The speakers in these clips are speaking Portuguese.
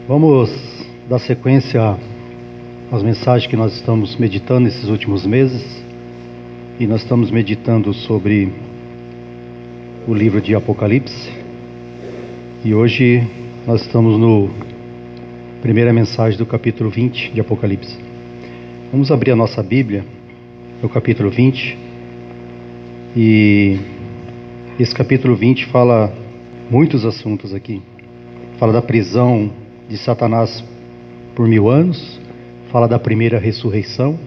Vamos dar sequência às mensagens que nós estamos meditando nesses últimos meses. E nós estamos meditando sobre o livro de Apocalipse. E hoje nós estamos no primeira mensagem do capítulo 20 de Apocalipse. Vamos abrir a nossa Bíblia no capítulo 20. E esse capítulo 20 fala muitos assuntos aqui. Fala da prisão de Satanás por 1000 anos, fala da primeira ressurreição,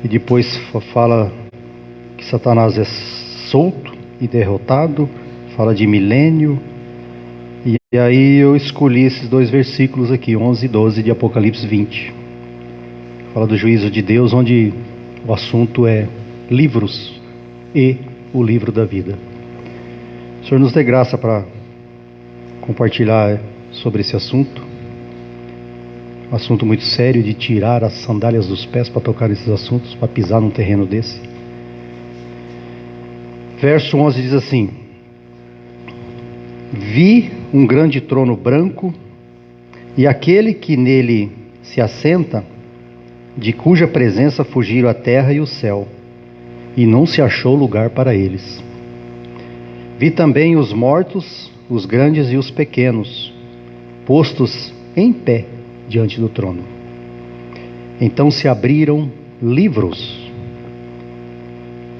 e depois fala que Satanás é solto e derrotado, fala de milênio. E aí eu escolhi esses dois versículos aqui, 11 e 12 de Apocalipse 20. Fala do juízo de Deus, onde o assunto é livros e o livro da vida. O Senhor nos dê graça para compartilhar sobre esse assunto. Um assunto muito sério, de tirar as sandálias dos pés para tocar nesses assuntos, para pisar num terreno desse. Verso 11 diz assim: Vi um grande trono branco, e aquele que nele se assenta, de cuja presença fugiram a terra e o céu, e não se achou lugar para eles. Vi também os mortos, os grandes e os pequenos, postos em pé diante do trono. Então se abriram livros.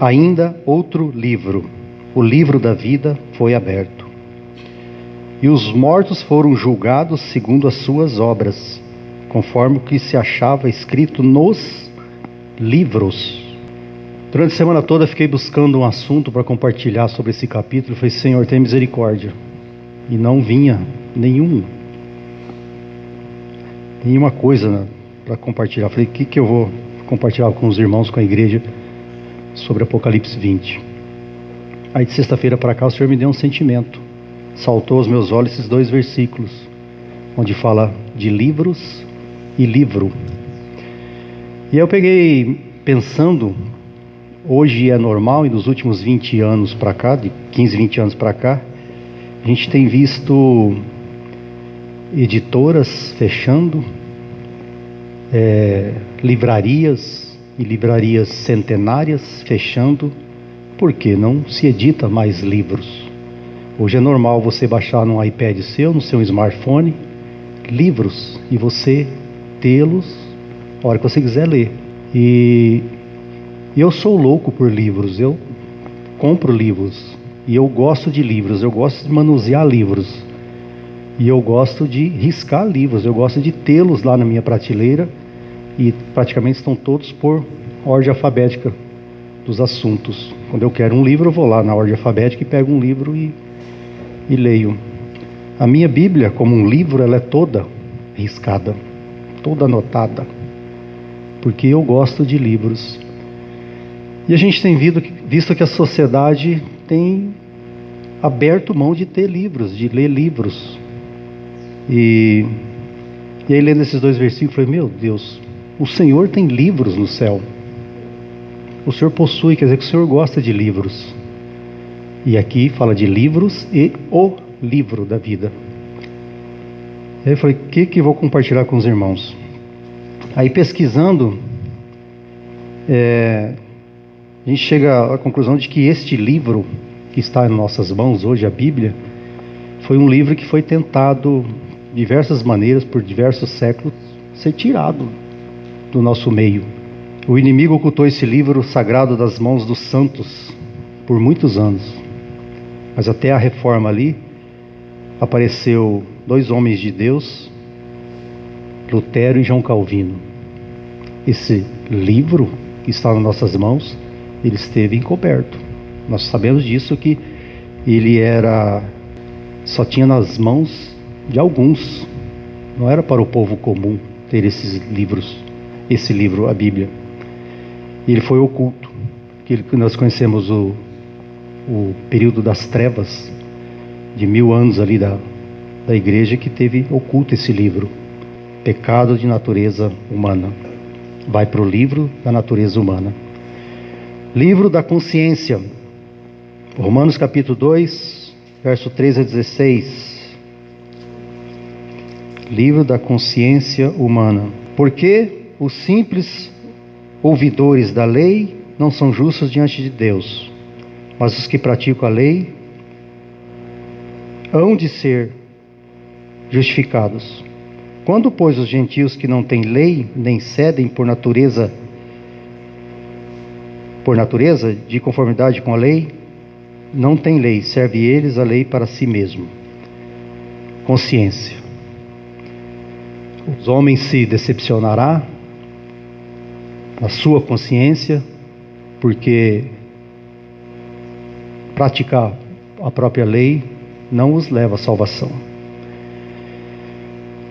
Ainda outro livro, o livro da vida, foi aberto. E os mortos foram julgados segundo as suas obras, conforme o que se achava escrito nos livros. Durante a semana toda fiquei buscando um assunto para compartilhar sobre esse capítulo. Falei: Senhor, tem misericórdia. E não vinha nenhuma coisa para compartilhar. Falei: o que eu vou compartilhar com os irmãos, com a igreja, sobre Apocalipse 20? Aí de sexta-feira para cá o Senhor me deu um sentimento. Saltou aos meus olhos esses dois versículos, onde fala de livros e livro. E eu peguei pensando, hoje é normal, e nos últimos 20 anos para cá, de 15, 20 anos para cá, a gente tem visto editoras fechando, livrarias e livrarias centenárias fechando, porque não se edita mais livros. Hoje é normal você baixar num iPad seu, no seu smartphone, livros, e você tê-los a hora que você quiser ler. E eu sou louco por livros, eu compro livros, e eu gosto de livros, eu gosto de manusear livros, e eu gosto de riscar livros, eu gosto de tê-los lá na minha prateleira, e praticamente estão todos por ordem alfabética dos assuntos. Quando eu quero um livro, eu vou lá na ordem alfabética e pego um livro e leio. A minha Bíblia, como um livro, ela é toda riscada, toda anotada, porque eu gosto de livros. E a gente tem visto que a sociedade tem aberto mão de ter livros, de ler livros. E aí, lendo esses dois versículos, eu falei: meu Deus, o Senhor tem livros no céu. O Senhor possui, quer dizer que o Senhor gosta de livros. E aqui fala de livros e o livro da vida. E aí eu falei: o que eu vou compartilhar com os irmãos? Aí, pesquisando, a gente chega à conclusão de que este livro que está em nossas mãos hoje, a Bíblia, foi um livro que foi tentado de diversas maneiras, por diversos séculos, ser tirado do nosso meio. O inimigo ocultou esse livro sagrado das mãos dos santos por muitos anos. Mas até a reforma ali, apareceu 2 homens de Deus, Lutero e João Calvino. Esse livro que está nas nossas mãos, ele esteve encoberto. Nós sabemos disso, que ele só tinha nas mãos de alguns. Não era para o povo comum ter esses livros, esse livro, a Bíblia. Ele foi oculto, que nós conhecemos o período das trevas, de 1000 anos ali da igreja, que teve oculto esse livro. Pecado de natureza humana. Vai para o livro da natureza humana. Livro da consciência. Romanos capítulo 2, verso 13 a 16. Livro da consciência humana. Porque os simples ouvidores da lei não são justos diante de Deus, mas os que praticam a lei hão de ser justificados. Quando, pois, os gentios que não têm lei, nem cedem por natureza, de conformidade com a lei, não têm lei, serve eles a lei para si mesmo. Consciência. Os homens se decepcionará na sua consciência, porque praticar a própria lei não os leva à salvação.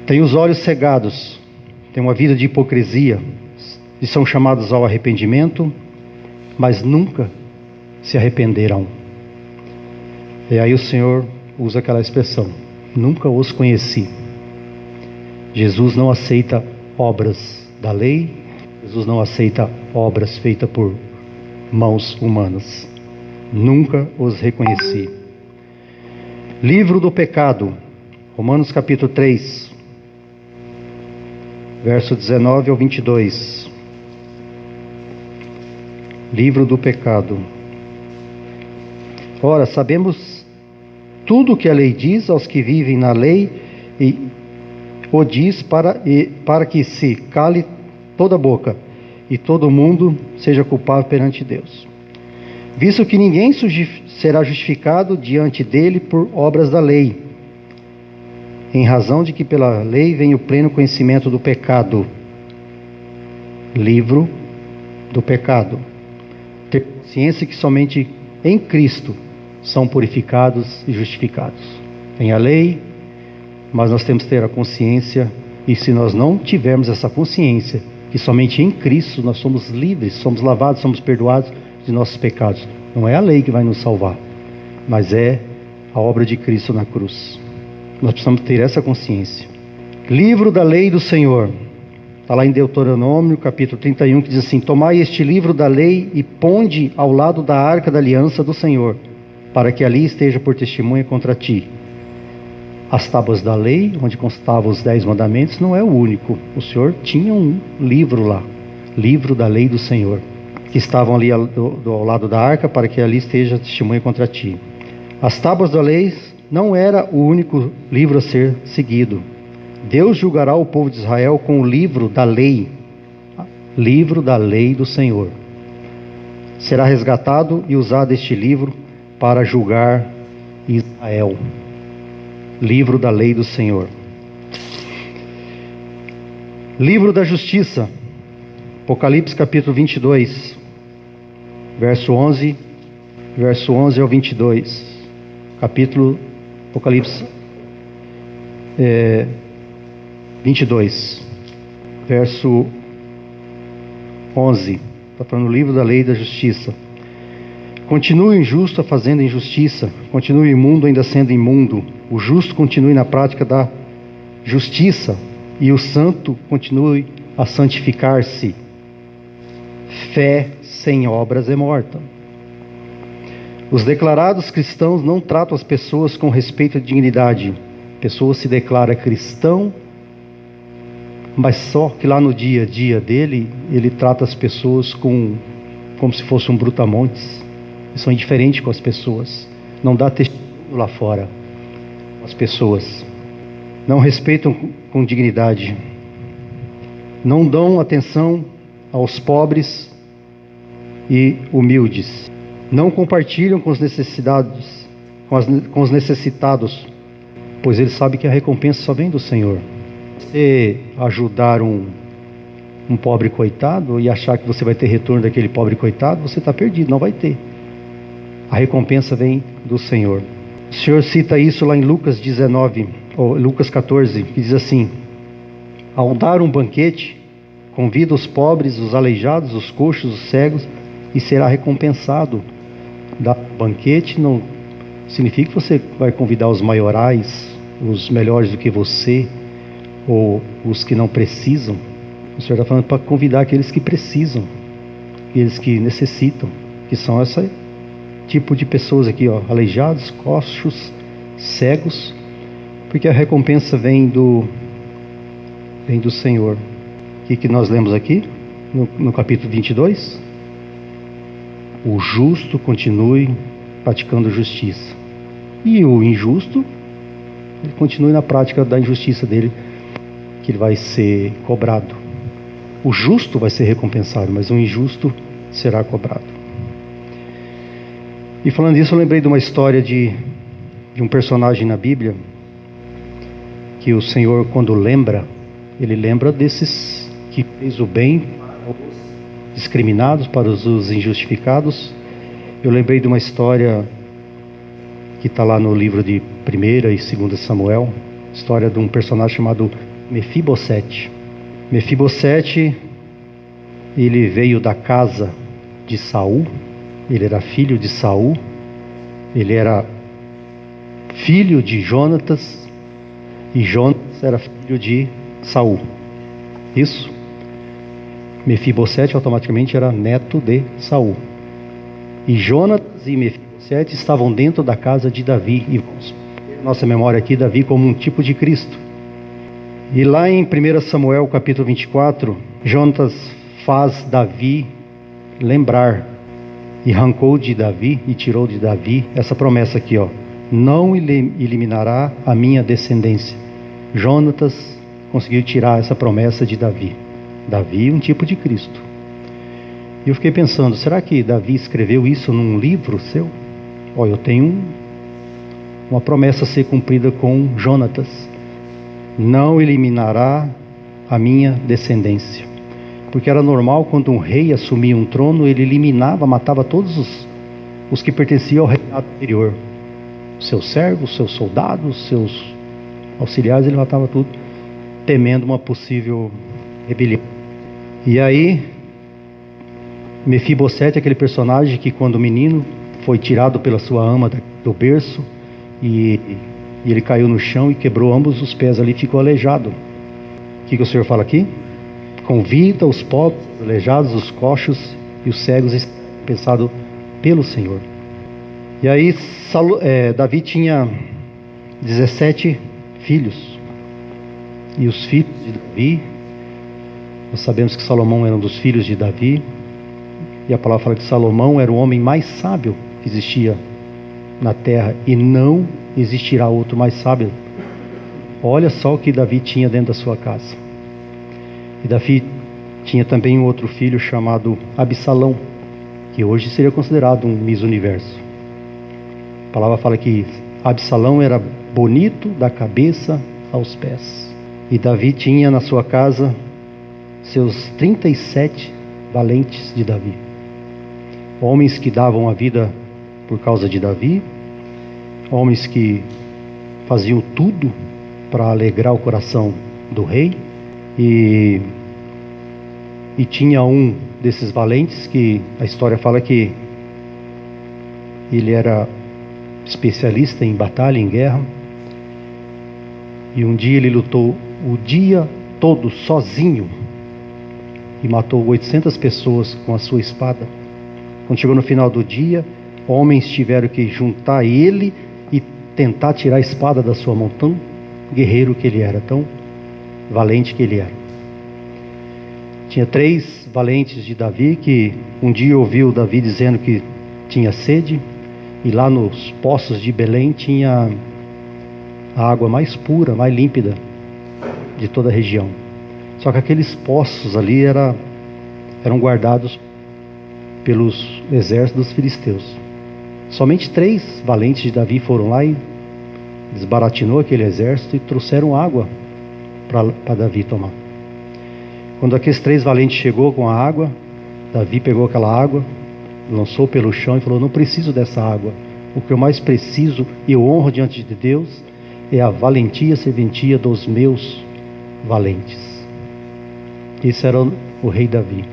Tem os olhos cegados, tem uma vida de hipocrisia, e são chamados ao arrependimento, mas nunca se arrependerão. E aí o Senhor usa aquela expressão: nunca os conheci. Jesus não aceita obras da lei, Jesus não aceita obras feitas por mãos humanas. Nunca os reconheci. Livro do pecado, Romanos capítulo 3, verso 19 ao 22. Livro do pecado. Ora, sabemos tudo o que a lei diz aos que vivem na lei, e o diz para que se cale toda a boca e todo mundo seja culpável perante Deus. Visto que ninguém será justificado diante dele por obras da lei, em razão de que pela lei vem o pleno conhecimento do pecado. Livro do pecado. Ter ciência que somente em Cristo são purificados e justificados. Tem a lei, mas nós temos que ter a consciência, e se nós não tivermos essa consciência, que somente em Cristo nós somos livres, somos lavados, somos perdoados de nossos pecados. Não é a lei que vai nos salvar, mas é a obra de Cristo na cruz. Nós precisamos ter essa consciência. Livro da lei do Senhor. Está lá em Deuteronômio, capítulo 31, que diz assim: tomai este livro da lei e ponde ao lado da arca da aliança do Senhor, para que ali esteja por testemunha contra ti. As tábuas da lei, onde constavam os 10 mandamentos, não é o único. O Senhor tinha um livro lá, livro da lei do Senhor, que estavam ali ao lado da arca, para que ali esteja testemunha contra ti. As tábuas da lei não era o único livro a ser seguido. Deus julgará o povo de Israel com o livro da lei do Senhor. Será resgatado e usado este livro para julgar Israel. Livro da lei do Senhor. Livro da justiça. Apocalipse capítulo 22, verso 11 ao 22. Capítulo Apocalipse 22, verso 11. Está falando o livro da lei da justiça. Continue o injusto fazendo injustiça, continue o imundo ainda sendo imundo, o justo continue na prática da justiça, e o santo continue a santificar-se. Fé sem obras é morta. Os declarados cristãos não tratam as pessoas com respeito e dignidade. A pessoa se declara cristão, mas só que lá no dia a dia dele, ele trata as pessoas como se fosse um brutamontes. Eles são indiferentes com as pessoas. Não dá testemunho lá fora. As pessoas não respeitam com dignidade. Não dão atenção aos pobres e humildes. Não compartilham com os necessitados, pois eles sabem que a recompensa só vem do Senhor. Se ajudar um pobre coitado e achar que você vai ter retorno daquele pobre coitado, você está perdido, não vai ter. A recompensa vem do Senhor. O Senhor cita isso lá em Lucas 19, ou Lucas 14, que diz assim: ao dar um banquete, convida os pobres, os aleijados, os coxos, os cegos, e será recompensado. Dar banquete não significa que você vai convidar os maiorais, os melhores do que você, ou os que não precisam. O Senhor está falando para convidar aqueles que precisam, aqueles que necessitam, que são esse tipo de pessoas aqui, ó, aleijados, coxos, cegos, porque a recompensa vem do vem do Senhor. O que nós lemos aqui no capítulo 22? O justo continue praticando justiça, e o injusto, ele continue na prática da injustiça dele, que ele vai ser cobrado. O justo vai ser recompensado, mas o injusto será cobrado. E falando disso, eu lembrei de uma história de um personagem na Bíblia, que o Senhor, quando lembra, ele lembra desses que fez o bem para os discriminados, para os injustificados. Eu lembrei de uma história que está lá no livro de 1ª e 2ª Samuel, história de um personagem chamado Mefibosete. Mefibosete, ele veio da casa de Saul, ele era filho de Saul, ele era filho de Jonatas, e Jonatas era filho de Saul. Isso? Mefibosete automaticamente era neto de Saul. E Jonatas e Mefibosete estavam dentro da casa de Davi. E nossa memória aqui, Davi como um tipo de Cristo. E lá em 1 Samuel capítulo 24, Jonatas faz Davi lembrar, e arrancou de Davi e tirou de Davi essa promessa aqui, ó: não eliminará a minha descendência. Jonatas conseguiu tirar essa promessa de Davi. Davi, um tipo de Cristo. E eu fiquei pensando, será que Davi escreveu isso num livro seu? Ó, eu tenho uma promessa a ser cumprida com Jonatas: não eliminará a minha descendência. Porque era normal, quando um rei assumia um trono, ele eliminava, matava todos os que pertenciam ao reinado anterior. Seus servos, seus soldados, seus auxiliares, ele matava tudo, temendo uma possível rebelião. E aí, Mefibosete, aquele personagem que, quando menino, foi tirado pela sua ama do berço, e ele caiu no chão e quebrou ambos os pés ali, ficou aleijado. O que o Senhor fala aqui? Convida os pobres, os aleijados, os coxos e os cegos, pensado pelo Senhor. E aí Davi tinha 17 filhos. E os filhos de Davi, nós sabemos que Salomão era um dos filhos de Davi. E a palavra fala que Salomão era o homem mais sábio que existia na terra, e não existirá outro mais sábio. Olha só o que Davi tinha dentro da sua casa. E Davi tinha também um outro filho chamado Absalão, que hoje seria considerado um Miss Universo. A palavra fala que Absalão era bonito da cabeça aos pés. E Davi tinha na sua casa seus 37 valentes de Davi. Homens que davam a vida por causa de Davi, homens que faziam tudo para alegrar o coração do rei. E tinha um desses valentes que a história fala que ele era especialista em batalha, em guerra. E um dia ele lutou o dia todo sozinho e matou 800 pessoas com a sua espada. Quando chegou no final do dia, homens tiveram que juntar ele e tentar tirar a espada da sua mão. Tão guerreiro que ele era, tão valente que ele era. Tinha 3 valentes de Davi que um dia ouviu Davi dizendo que tinha sede, e lá nos poços de Belém tinha a água mais pura, mais límpida de toda a região. Só que aqueles poços ali eram guardados pelos exércitos dos filisteus. Somente 3 valentes de Davi foram lá e desbaratinou aquele exército e trouxeram água para Davi tomar. Quando aqueles 3 valentes chegou com a água, Davi pegou aquela água, lançou pelo chão e falou: não preciso dessa água. O que eu mais preciso e eu honro diante de Deus é a valentia e serventia dos meus valentes. Esse era o rei Davi.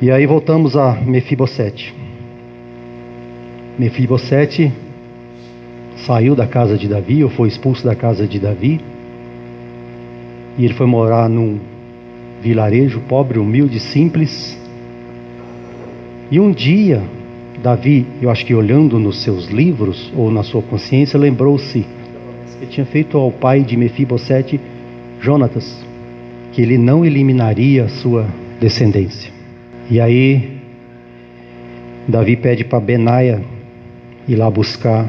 E aí voltamos a Mefibosete. Mefibosete saiu da casa de Davi, ou foi expulso da casa de Davi, e ele foi morar num vilarejo pobre, humilde, simples. E um dia Davi, eu acho que olhando nos seus livros ou na sua consciência, lembrou-se que tinha feito ao pai de Mefibosete, Jonatas, que ele não eliminaria a sua descendência. E aí Davi pede para Benaia ir lá buscar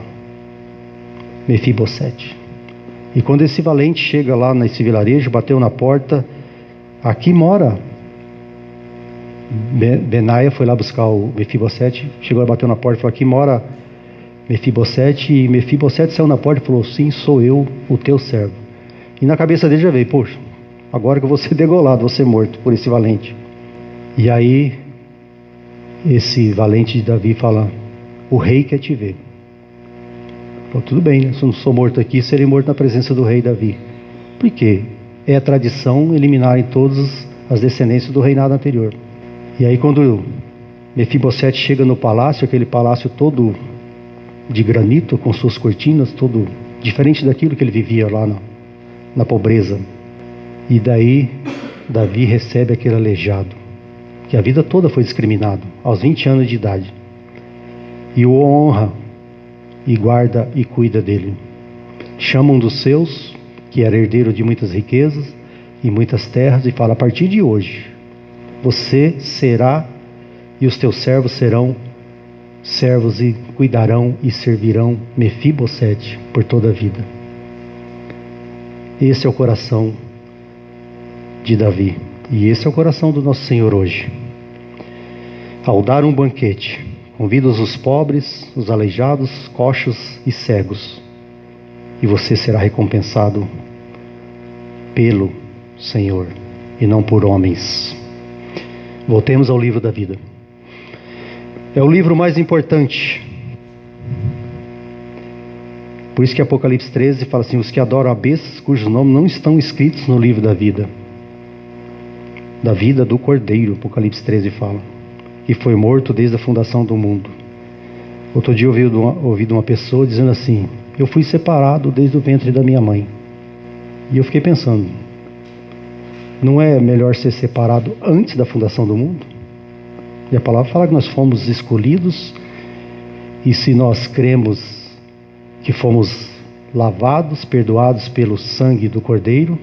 Mefibosete. E quando esse valente chega lá nesse vilarejo, bateu na porta, aqui mora. Benaia foi lá buscar o Mefibosete, chegou e bateu na porta e falou: aqui mora Mefibosete. E Mefibosete saiu na porta e falou: sim, sou eu, o teu servo. E na cabeça dele já veio: poxa, agora que eu vou ser degolado, vou ser morto por esse valente. E aí esse valente de Davi fala: o rei quer te ver. Falou: tudo bem, né? Se eu não sou morto aqui, serei morto na presença do rei Davi. Por quê? É a tradição eliminarem todas as descendências do reinado anterior. E aí quando Mefibosete chega no palácio, aquele palácio todo de granito, com suas cortinas, todo diferente daquilo que ele vivia lá na pobreza. E daí Davi recebe aquele aleijado, que a vida toda foi discriminado, aos 20 anos de idade. E o honra, e guarda e cuida dele. Chama um dos seus, que era herdeiro de muitas riquezas e muitas terras, e fala: a partir de hoje, você será e os teus servos serão servos e cuidarão e servirão Mefibosete por toda a vida. Esse é o coração de Davi, e esse é o coração do nosso Senhor hoje. Ao dar um banquete, convida os pobres, os aleijados, coxos e cegos, e você será recompensado pelo Senhor e não por homens. Voltemos ao livro da vida. É o livro mais importante. Por isso que Apocalipse 13 fala assim: os que adoram a besta, cujos nomes não estão escritos no livro da vida do Cordeiro. Apocalipse 13 fala: e foi morto desde a fundação do mundo. Outro dia eu ouvi de uma pessoa dizendo assim: eu fui separado desde o ventre da minha mãe. E eu fiquei pensando, não é melhor ser separado antes da fundação do mundo? E a palavra fala que nós fomos escolhidos, e se nós cremos que fomos lavados, perdoados pelo sangue do Cordeiro,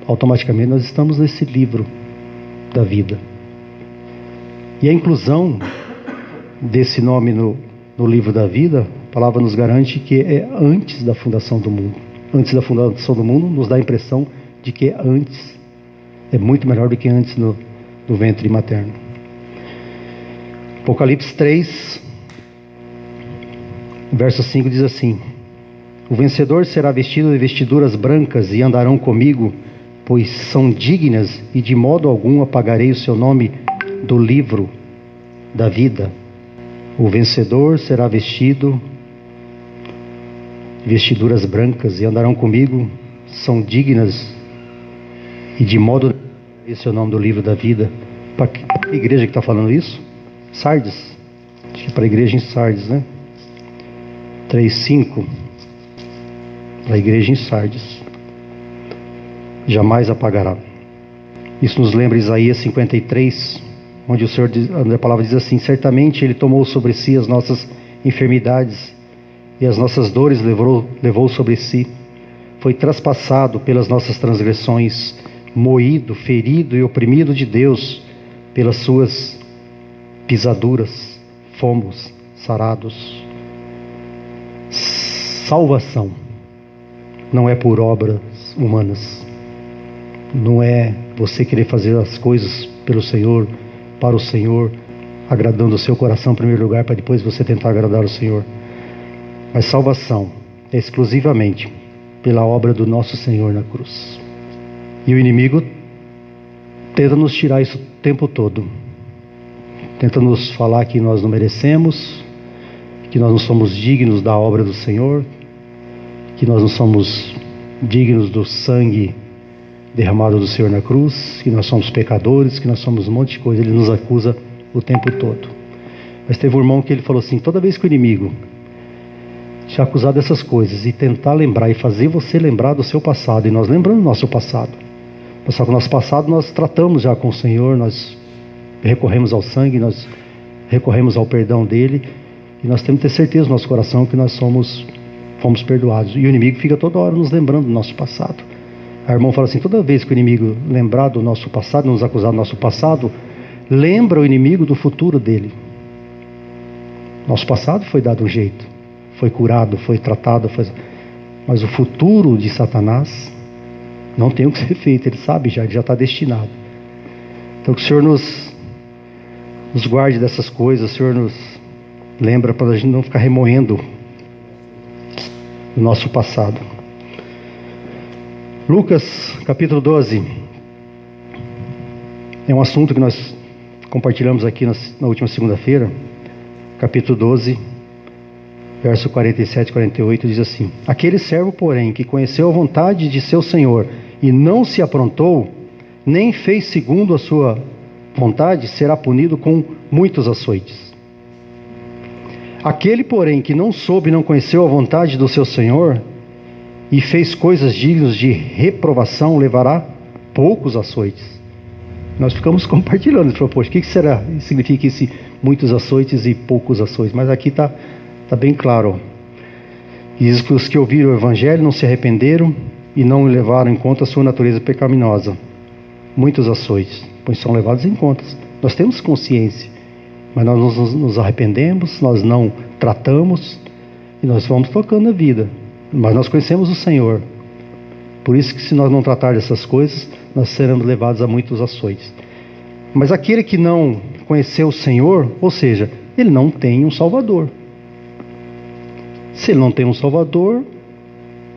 automaticamente nós estamos nesse livro da vida. E a inclusão desse nome no livro da vida, a palavra nos garante que é antes da fundação do mundo. Antes da fundação do mundo nos dá a impressão de que é antes, é muito melhor do que antes no ventre materno. Apocalipse 3, verso 5 diz assim: o vencedor será vestido de vestiduras brancas e andarão comigo, pois são dignas, e de modo algum apagarei o seu nome do livro da vida. O vencedor será vestido de vestiduras brancas e andarão comigo, são dignas, e de modo esse é o nome do livro da vida. Para que igreja que está falando isso? Sardes. Acho que para a igreja em Sardes, né? 3:5. Para a igreja em Sardes. Jamais apagará. Isso nos lembra Isaías 53, onde a palavra diz assim: certamente Ele tomou sobre si as nossas enfermidades e as nossas dores levou sobre si. Foi traspassado pelas nossas transgressões, moído, ferido e oprimido de Deus. Pelas suas pisaduras fomos sarados. Salvação não é por obras humanas. Não é você querer fazer as coisas pelo Senhor, para o Senhor, agradando o seu coração em primeiro lugar, para depois você tentar agradar o Senhor. Mas salvação é exclusivamente pela obra do nosso Senhor na cruz. E o inimigo tenta nos tirar isso o tempo todo. Tenta nos falar que nós não merecemos, que nós não somos dignos da obra do Senhor, que nós não somos dignos do sangue derramado do Senhor na cruz, que nós somos pecadores, que nós somos um monte de coisa. Ele nos acusa o tempo todo. Mas teve um irmão que ele falou assim: toda vez que o inimigo te acusar dessas coisas e tentar lembrar e fazer você lembrar do seu passado, e nós lembramos do nosso passado, só que o nosso passado nós tratamos já com o Senhor, nós recorremos ao sangue, nós recorremos ao perdão dele, e nós temos que ter certeza no nosso coração que nós fomos perdoados. E o inimigo fica toda hora nos lembrando do nosso passado. A irmã fala assim, toda vez que o inimigo lembrar do nosso passado, nos acusar do nosso passado, lembra o inimigo do futuro dele. Nosso passado foi dado um jeito, foi curado, foi tratado, mas o futuro de Satanás não tem o que ser feito, ele sabe já, ele já está destinado. Então que o Senhor nos guarde dessas coisas, o Senhor nos lembra para a gente não ficar remoendo o nosso passado. Lucas capítulo 12 é um assunto que nós compartilhamos aqui na última segunda-feira. Capítulo 12, verso 47 e 48 diz assim: aquele servo, porém, que conheceu a vontade de seu senhor e não se aprontou, nem fez segundo a sua vontade, será punido com muitos açoites. Aquele, porém, que não soube e não conheceu a vontade do seu senhor e fez coisas dignas de reprovação, levará poucos açoites. Nós ficamos compartilhando, ele falou, poxa, o que será? Significa esse muitos açoites e poucos açoites? Mas aqui está bem claro. Diz que os que ouviram o evangelho não se arrependeram e não levaram em conta a sua natureza pecaminosa. Muitos açoites, pois são levados em conta. Nós temos consciência, mas nós nos arrependemos, nós não tratamos e nós vamos tocando a vida. Mas nós conhecemos o Senhor. Por isso que se nós não tratar dessas coisas, nós seremos levados a muitos açoites. Mas aquele que não conheceu o Senhor, ou seja, ele não tem um Salvador. Se ele não tem um Salvador,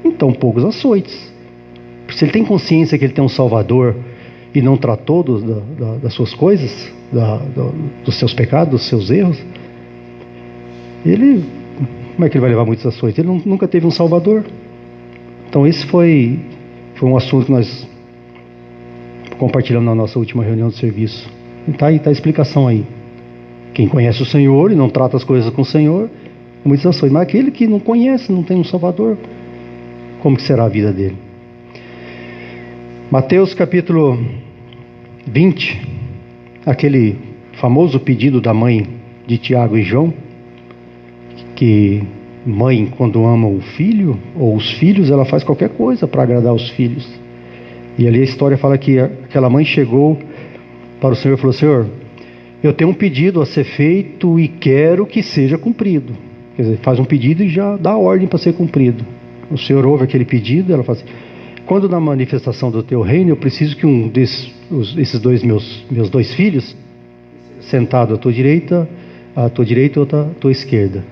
então poucos açoites. Se ele tem consciência que ele tem um Salvador e não tratou das suas coisas, dos seus pecados, dos seus erros, como é que ele vai levar muitos açoites? Ele nunca teve um Salvador. Então esse foi um assunto que nós compartilhamos na nossa última reunião de serviço. Está aí, está a explicação aí. Quem conhece o Senhor e não trata as coisas com o Senhor, muitas ações. Mas aquele que não conhece, não tem um Salvador, como que será a vida dele? Mateus capítulo 20, aquele famoso pedido da mãe de Tiago e João, que mãe, quando ama o filho ou os filhos, ela faz qualquer coisa para agradar os filhos. E ali a história fala que aquela mãe chegou para o Senhor e falou: Senhor, eu tenho um pedido a ser feito e quero que seja cumprido. Quer dizer, faz um pedido e já dá a ordem para ser cumprido. O Senhor ouve aquele pedido, ela fala assim: quando na manifestação do teu reino, eu preciso que esses dois meus dois filhos, sentado à tua direita ou à tua esquerda.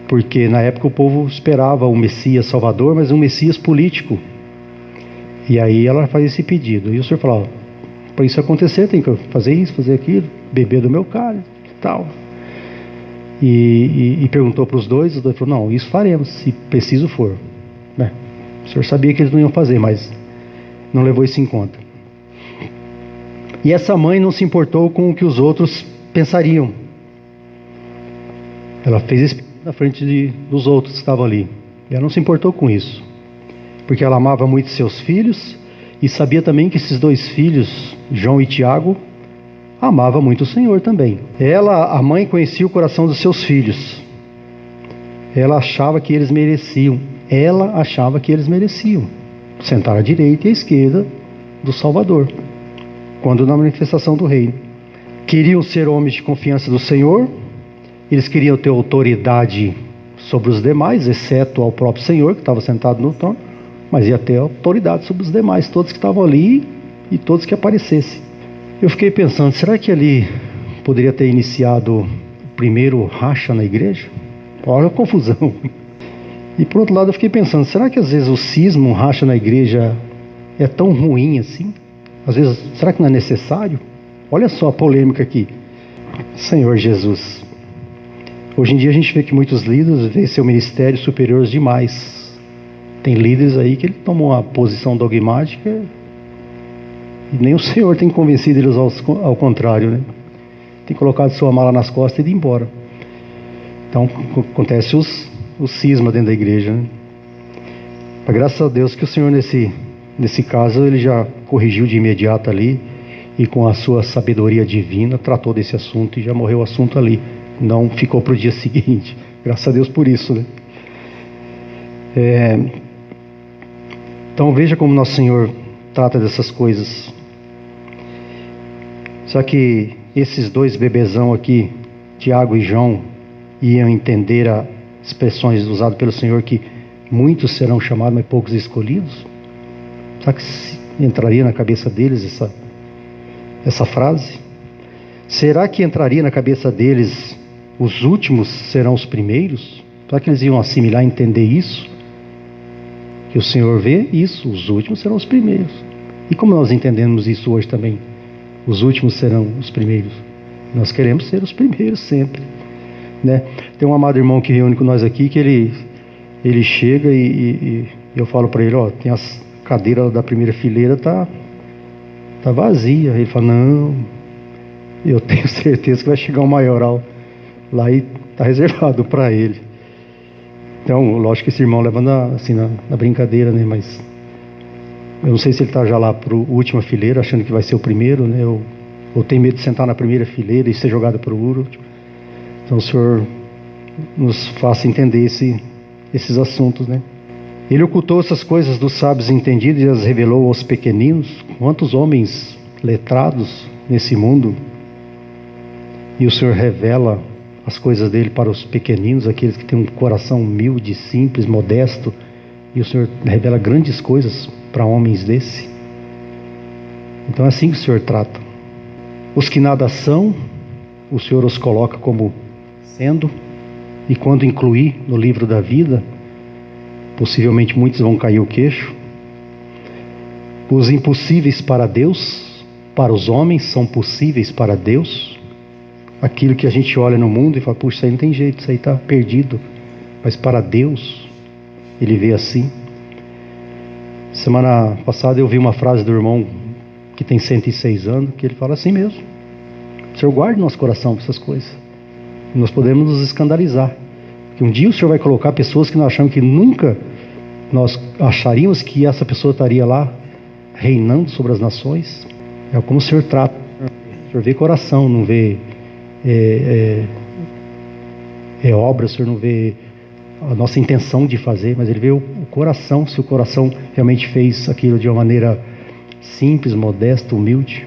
Porque na época o povo esperava um Messias Salvador, mas um Messias político. E aí ela faz esse pedido. E o Senhor fala: para isso acontecer, tem que fazer isso, fazer aquilo, beber do meu cálice e tal. E perguntou para os dois falaram: não, isso faremos, se preciso for. O Senhor sabia que eles não iam fazer, mas não levou isso em conta. E essa mãe não se importou com o que os outros pensariam. Ela fez isso na frente dos outros que estavam ali. Ela não se importou com isso, porque ela amava muito seus filhos e sabia também que esses dois filhos, João e Tiago, amavam muito o Senhor também. A mãe, conhecia o coração dos seus filhos. Ela achava que eles mereciam. Sentar à direita e à esquerda do Salvador, quando na manifestação do reino. Queriam ser homens de confiança do Senhor. Eles queriam ter autoridade sobre os demais, exceto ao próprio Senhor, que estava sentado no trono, mas ia ter autoridade sobre os demais, todos que estavam ali e todos que aparecessem. Eu fiquei pensando, será que ali poderia ter iniciado o primeiro racha na igreja? Olha a confusão. E por outro lado eu fiquei pensando, será que às vezes o cisma, um racha na igreja é tão ruim assim? Às vezes, será que não é necessário? Olha só a polêmica aqui. Senhor Jesus, hoje em dia a gente vê que muitos líderes veem seu ministério superiores demais. Tem líderes aí que ele tomou uma posição dogmática e nem o Senhor tem convencido eles ao contrário, né? Tem colocado sua mala nas costas e ido embora. Então acontece o cisma dentro da igreja, né? Mas graças a Deus que o Senhor nesse caso ele já corrigiu de imediato ali e com a sua sabedoria divina tratou desse assunto e já morreu o assunto ali. Não ficou para o dia seguinte. Graças a Deus por isso, né? Então veja como Nosso Senhor trata dessas coisas. Só que esses dois bebezão aqui, Tiago e João, iam entender as expressões usadas pelo Senhor, que muitos serão chamados, mas poucos escolhidos? Será que entraria na cabeça deles essa frase? Será que entraria na cabeça deles, os últimos serão os primeiros? Será que eles iam assimilar e entender isso? Que o Senhor vê isso, os últimos serão os primeiros. E como nós entendemos isso hoje também? Os últimos serão os primeiros. Nós queremos ser os primeiros sempre, né? Tem um amado irmão que reúne com nós aqui, que ele chega e eu falo para ele, tem as cadeiras da primeira fileira, tá vazia. Ele fala, não, eu tenho certeza que vai chegar um maioral lá e tá reservado para ele. Então, lógico que esse irmão leva na brincadeira, né? Mas eu não sei se ele está já lá para a última fileira, achando que vai ser o primeiro, né? Ou tem medo de sentar na primeira fileira e ser jogado para o último. Então, o Senhor nos faça entender esses assuntos, né? Ele ocultou essas coisas dos sábios entendidos e as revelou aos pequeninos. Quantos homens letrados nesse mundo, e o Senhor revela as coisas dele para os pequeninos, aqueles que têm um coração humilde, simples, modesto, e o Senhor revela grandes coisas para homens desse. Então é assim que o Senhor trata. Os que nada são, o Senhor os coloca como sendo, e quando incluir no livro da vida, possivelmente muitos vão cair o queixo. Os impossíveis para Deus, para os homens, são possíveis para Deus. Aquilo que a gente olha no mundo e fala, puxa, isso aí não tem jeito, isso aí está perdido. Mas para Deus, Ele vê assim. Semana passada eu vi uma frase do irmão que tem 106 anos, que ele fala assim mesmo: o Senhor guarde nosso coração para essas coisas. Nós podemos nos escandalizar, porque um dia o Senhor vai colocar pessoas que nós achamos que nunca nós acharíamos que essa pessoa estaria lá reinando sobre as nações. É como o Senhor trata. O Senhor vê coração, não vê obra. O Senhor não vê a nossa intenção de fazer, mas Ele vê o coração, se o coração realmente fez aquilo de uma maneira simples, modesta, humilde.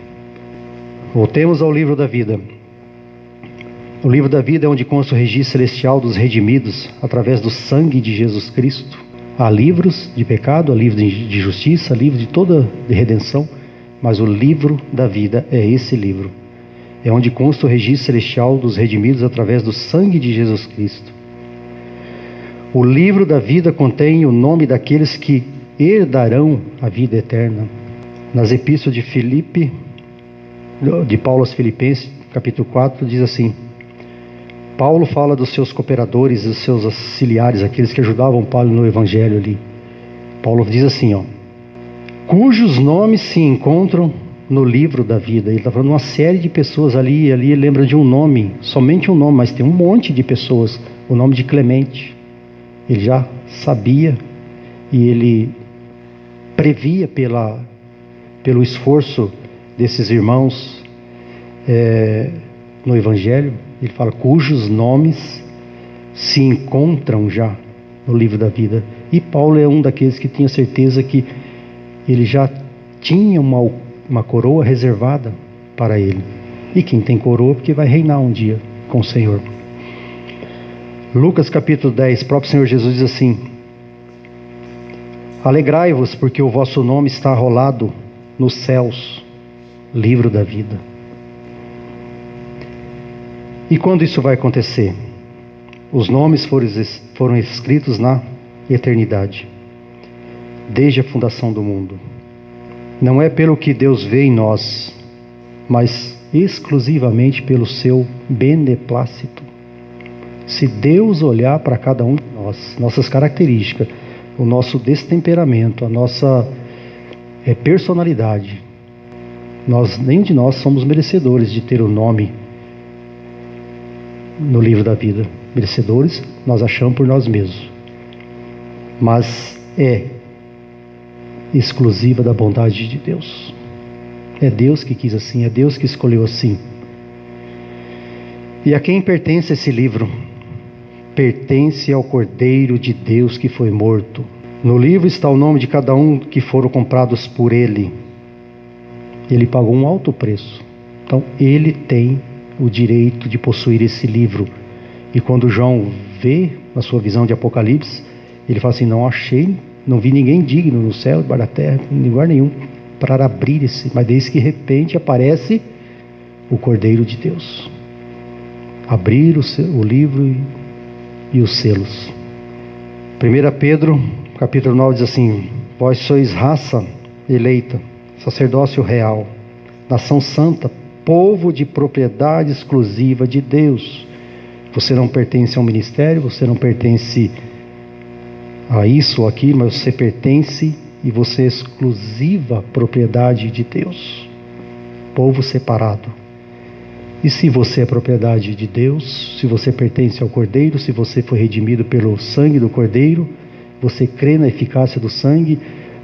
Voltemos ao livro da vida. O livro da vida é onde consta o registro celestial dos redimidos através do sangue de Jesus Cristo. Há livros de pecado, há livros de justiça, há livros de toda de redenção, mas o livro da vida é esse livro. É onde consta o registro celestial dos redimidos através do sangue de Jesus Cristo. O livro da vida contém o nome daqueles que herdarão a vida eterna. Nas epístolas de Paulo aos Filipenses, capítulo 4, diz assim: Paulo fala dos seus cooperadores, dos seus auxiliares, aqueles que ajudavam Paulo no evangelho ali. Paulo diz assim, cujos nomes se encontram no livro da vida. Ele está falando de uma série de pessoas ali ele lembra de um nome, somente um nome, mas tem um monte de pessoas. O nome de Clemente, ele já sabia, e ele previa pelo esforço desses irmãos no evangelho. Ele fala, cujos nomes se encontram já no livro da vida. E Paulo é um daqueles que tinha certeza que ele já tinha uma coroa reservada para ele. E quem tem coroa, porque vai reinar um dia com o Senhor. Lucas capítulo 10, próprio Senhor Jesus diz assim: alegrai-vos, porque o vosso nome está arrolado nos céus, livro da vida. E quando isso vai acontecer? Os nomes foram escritos na eternidade, desde a fundação do mundo. Não é pelo que Deus vê em nós, mas exclusivamente pelo seu beneplácito. Se Deus olhar para cada um de nós, nossas características, o nosso destemperamento, a nossa personalidade, nenhum de nós somos merecedores de ter o nome no livro da vida. Merecedores nós achamos por nós mesmos, mas é exclusiva da bondade de Deus. É Deus que quis assim, é Deus que escolheu assim. E a quem pertence esse livro? Pertence ao Cordeiro de Deus que foi morto. No livro está o nome de cada um que foram comprados por ele. Ele pagou um alto preço. Então, ele tem o direito de possuir esse livro. E quando João vê a sua visão de Apocalipse, ele fala assim: não vi ninguém digno no céu, debaixo da terra, em lugar nenhum, para abrir esse. Mas desde que de repente aparece o Cordeiro de Deus. Abrir o livro e os selos. 1 Pedro, capítulo 9, diz assim: vós sois raça eleita, sacerdócio real, nação santa, povo de propriedade exclusiva de Deus. Você não pertence ao ministério, você não pertence a isso ou aquilo, mas você pertence e você é exclusiva propriedade de Deus. Povo separado. E se você é propriedade de Deus, se você pertence ao Cordeiro, se você foi redimido pelo sangue do Cordeiro, você crê na eficácia do sangue,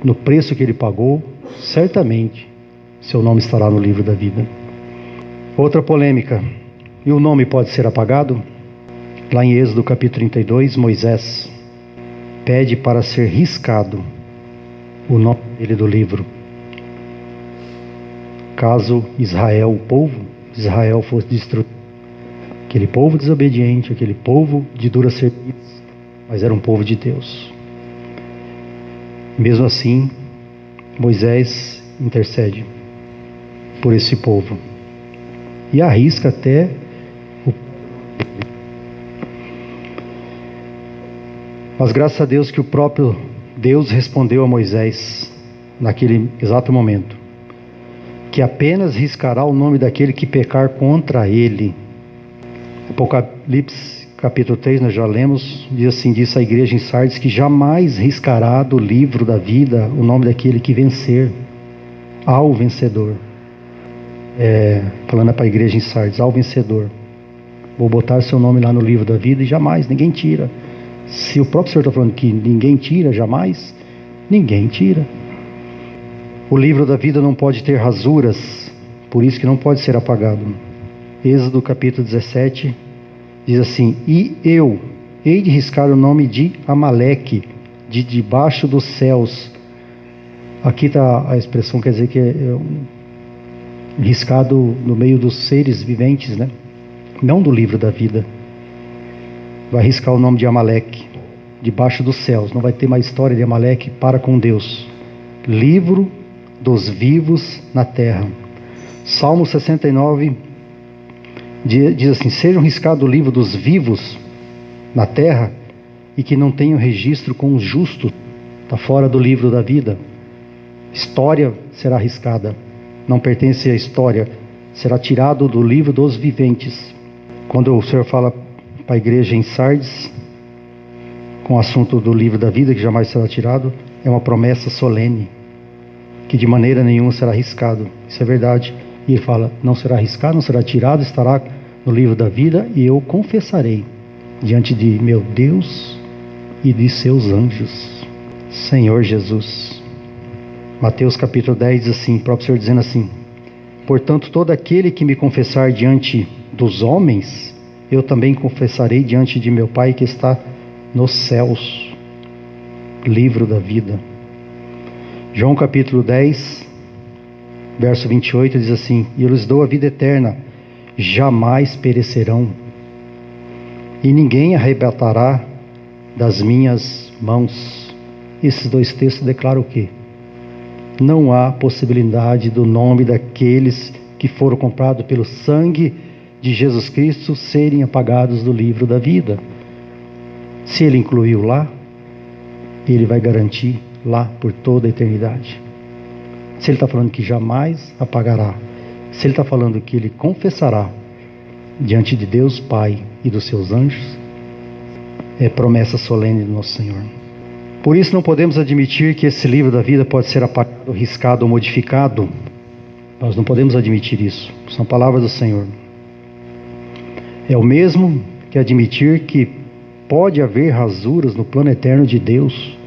no preço que ele pagou, certamente seu nome estará no livro da vida. Outra polêmica: e o nome pode ser apagado? Lá em Êxodo capítulo 32, Moisés pede para ser riscado o nome dele do livro, caso Israel, o povo de Israel, fosse destruído. Aquele povo desobediente, aquele povo de dura serviço, mas era um povo de Deus. Mesmo assim, Moisés intercede por esse povo e arrisca até mas graças a Deus que o próprio Deus respondeu a Moisés naquele exato momento, que apenas riscará o nome daquele que pecar contra ele. Apocalipse capítulo 3, nós já lemos, diz assim: disse a igreja em Sardes que jamais riscará do livro da vida o nome daquele que vencer, ao vencedor. Falando para a igreja em Sardes, ao vencedor, vou botar seu nome lá no livro da vida e jamais, ninguém tira. Se o próprio Senhor está falando que ninguém tira, jamais, ninguém tira. O livro da vida não pode ter rasuras, por isso que não pode ser apagado. Êxodo capítulo 17 diz assim: e eu hei de riscar o nome de Amaleque de debaixo dos céus. Aqui está a expressão, quer dizer que é riscado no meio dos seres viventes, né? Não do livro da vida. Vai riscar o nome de Amaleque debaixo dos céus. Não vai ter mais história de Amaleque para com Deus. Livro dos vivos na terra. Salmo 69 diz assim: sejam riscados o livro dos vivos na terra e que não tenham registro com os justos. Está fora do livro da vida. História será riscada, não pertence à história, será tirado do livro dos viventes. Quando o Senhor fala para a igreja em Sardes, com o assunto do livro da vida que jamais será tirado, é uma promessa solene, que de maneira nenhuma será riscado. Isso é verdade. E ele fala: não será riscado, não será tirado, estará no livro da vida, e eu confessarei diante de meu Deus e de seus anjos. Senhor Jesus. Mateus capítulo 10 diz assim, o próprio Senhor dizendo assim: portanto, todo aquele que me confessar diante dos homens, eu também confessarei diante de meu Pai que está nos céus. Livro da vida. João capítulo 10, verso 28 diz assim: e eu lhes dou a vida eterna, jamais perecerão, e ninguém arrebatará das minhas mãos. Esses dois textos declaram o quê? Não há possibilidade do nome daqueles que foram comprados pelo sangue de Jesus Cristo serem apagados do livro da vida. Se ele incluiu lá, ele vai garantir lá por toda a eternidade. Se ele está falando que jamais apagará, se ele está falando que ele confessará diante de Deus Pai e dos seus anjos, é promessa solene do nosso Senhor. Por isso não podemos admitir que esse livro da vida pode ser apagado, riscado ou modificado. Nós não podemos admitir isso. São palavras do Senhor. É o mesmo que admitir que pode haver rasuras no plano eterno de Deus.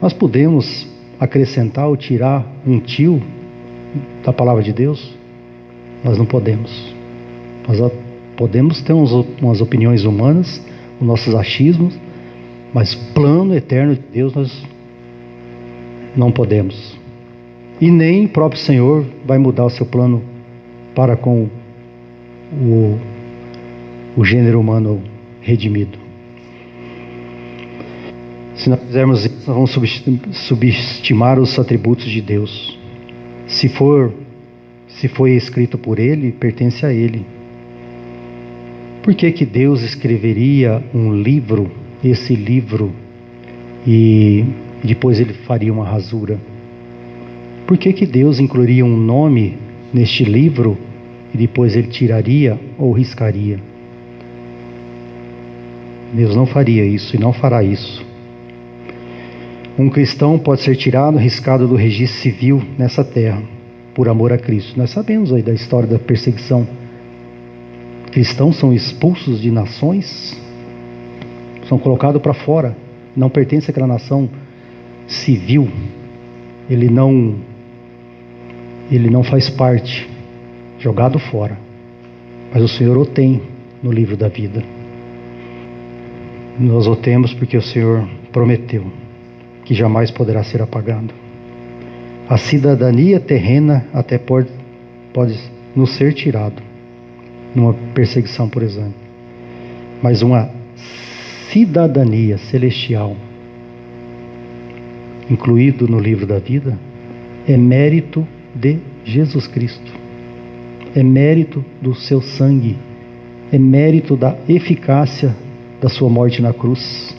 Nós podemos acrescentar ou tirar um tio da palavra de Deus? Nós não podemos. Nós podemos ter umas opiniões humanas, os nossos achismos, mas plano eterno de Deus nós Não podemos. E nem o próprio Senhor vai mudar o seu plano para com o gênero humano redimido. Se nós fizermos isso, nós vamos subestimar os atributos de Deus. Se foi escrito por Ele, pertence a Ele. Por que que Deus escreveria um livro, esse livro, e depois Ele faria uma rasura? Por que que Deus incluiria um nome neste livro e depois Ele tiraria ou riscaria? Deus não faria isso e não fará isso. Um cristão pode ser tirado, riscado do registro civil nessa terra, por amor a Cristo. Nós sabemos aí da história da perseguição. Cristãos são expulsos de nações, são colocados para fora, não pertencem àquela nação civil. Ele não faz parte, jogado fora. Mas o Senhor o tem no livro da vida. Nós o temos porque o Senhor prometeu que jamais poderá ser apagado. A cidadania terrena até pode nos ser tirado numa perseguição, por exemplo. Mas uma cidadania celestial, incluído no livro da vida, é mérito de Jesus Cristo. É mérito do seu sangue. É mérito da eficácia da sua morte na cruz.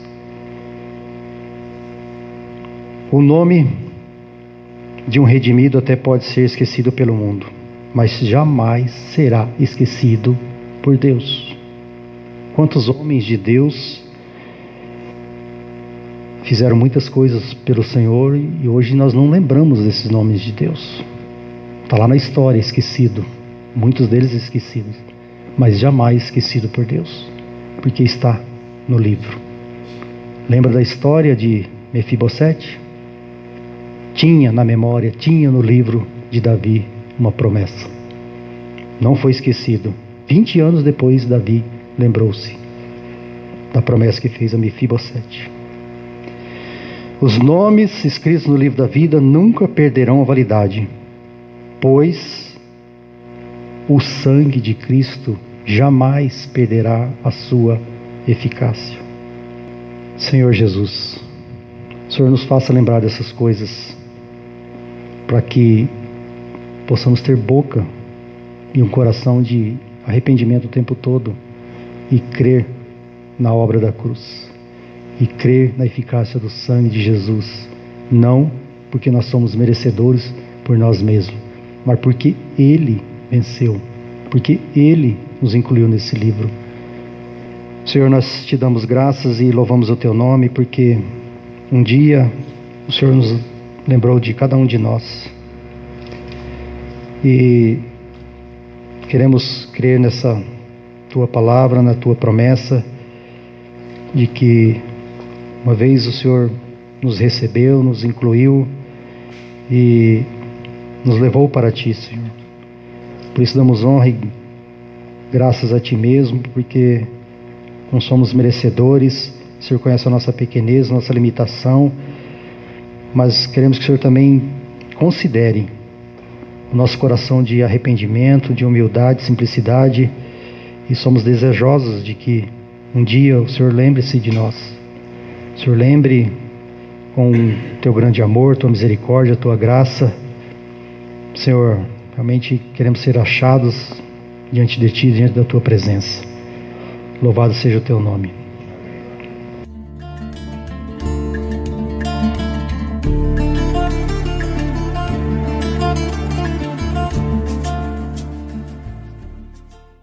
O nome de um redimido até pode ser esquecido pelo mundo, mas jamais será esquecido por Deus. Quantos homens de Deus fizeram muitas coisas pelo Senhor e hoje nós não lembramos desses nomes de Deus. Está lá na história, esquecido. Muitos deles esquecidos, mas jamais esquecido por Deus, porque está no livro. Lembra da história de Mefibosete? Tinha na memória, tinha no livro de Davi uma promessa. Não foi esquecido. 20 anos depois, Davi lembrou-se da promessa que fez a Mefibosete. Os nomes escritos no livro da vida nunca perderão a validade, pois o sangue de Cristo jamais perderá a sua eficácia. Senhor Jesus, o Senhor nos faça lembrar dessas coisas, para que possamos ter boca e um coração de arrependimento o tempo todo e crer na obra da cruz e crer na eficácia do sangue de Jesus, não porque nós somos merecedores por nós mesmos, mas porque Ele venceu, porque Ele nos incluiu nesse livro. Senhor, nós te damos graças e louvamos o teu nome, porque um dia o Senhor nos lembrou de cada um de nós. E queremos crer nessa tua palavra, na tua promessa, de que uma vez o Senhor nos recebeu, nos incluiu e nos levou para ti, Senhor. Por isso damos honra e graças a ti mesmo, porque não somos merecedores. O Senhor conhece a nossa pequenez, a nossa limitação, mas queremos que o Senhor também considere o nosso coração de arrependimento, de humildade, simplicidade, e somos desejosos de que um dia o Senhor lembre-se de nós. O Senhor lembre com teu grande amor, tua misericórdia, tua graça. Senhor, realmente queremos ser achados diante de ti, diante da tua presença. Louvado seja o teu nome.